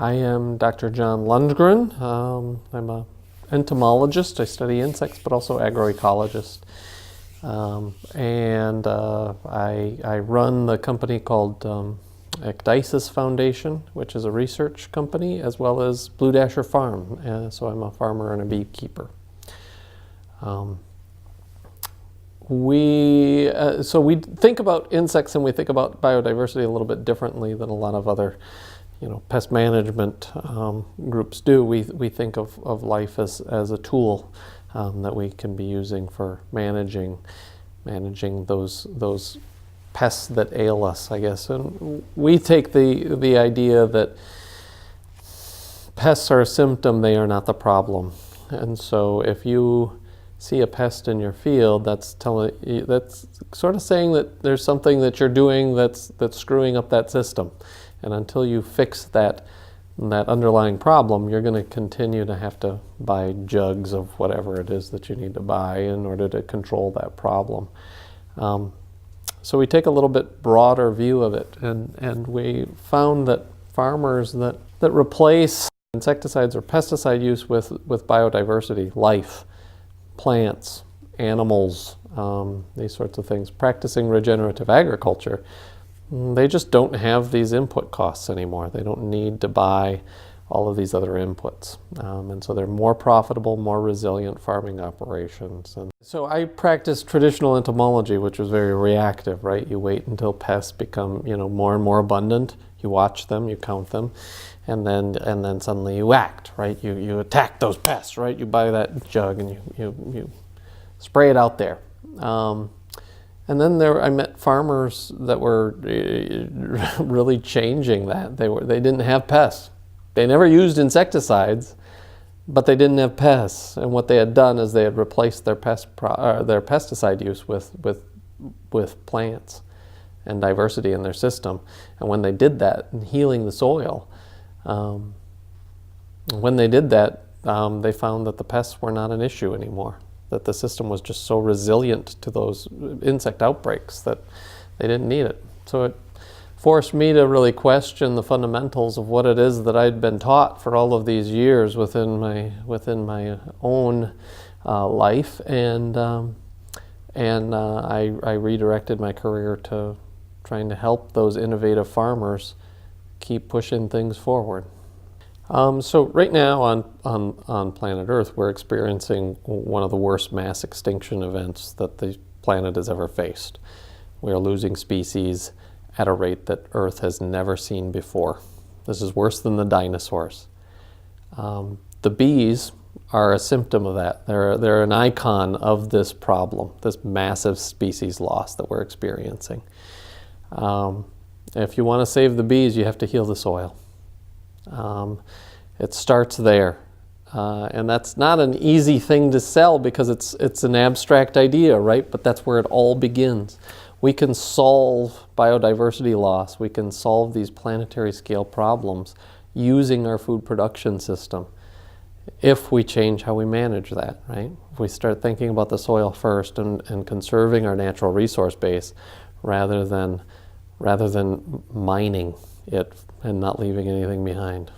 I am Dr. Jon Lundgren. I'm an entomologist. I study insects, but also agroecologist. I run the company called ECDYSIS Foundation, which is a research company, as well as Blue Dasher Farm. So I'm a farmer and a beekeeper. We think about insects and we think about biodiversity a little bit differently than a lot of other pest management groups do. We think of life as a tool that we can be using for managing those pests that ail us, I guess. And we take the idea that pests are a symptom, they are not the problem. And so if you see a pest in your field, that's sort of saying that there's something that you're doing that's screwing up that system. And until you fix that underlying problem, you're going to continue to have to buy jugs of whatever it is that you need to buy in order to control that problem. So we take a little bit broader view of it, and we found that farmers that replace insecticides or pesticide use with biodiversity, life, plants, animals, these sorts of things, practicing regenerative agriculture, they just don't have these input costs anymore. They don't need to buy all of these other inputs. And so they're more profitable, more resilient farming operations. And so I practiced traditional entomology, which was very reactive, right? You wait until pests become, more and more abundant. You watch them, you count them, and then suddenly you act, right? You attack those pests, right? You buy that jug and you spray it out there. And then I met farmers that were really changing that. They didn't have pests. They never used insecticides, but they didn't have pests. And what they had done is they had replaced their pesticide use with plants and diversity in their system. And when they did that, and healing the soil, when they did that, they found that the pests were not an issue anymore. That the system was just so resilient to those insect outbreaks that they didn't need it. So it forced me to really question the fundamentals of what it is that I'd been taught for all of these years within my own life, and I redirected my career to trying to help those innovative farmers keep pushing things forward. So right now on planet Earth, we're experiencing one of the worst mass extinction events that the planet has ever faced. We are losing species at a rate that Earth has never seen before. This is worse than the dinosaurs. The bees are a symptom of that. They're an icon of this problem, this massive species loss that we're experiencing. If you want to save the bees, you have to heal the soil. It starts there, and that's not an easy thing to sell because it's an abstract idea, right? But that's where it all begins. We can solve biodiversity loss. We can solve these planetary scale problems using our food production system if we change how we manage that, right? If we start thinking about the soil first and conserving our natural resource base rather than mining it and not leaving anything behind.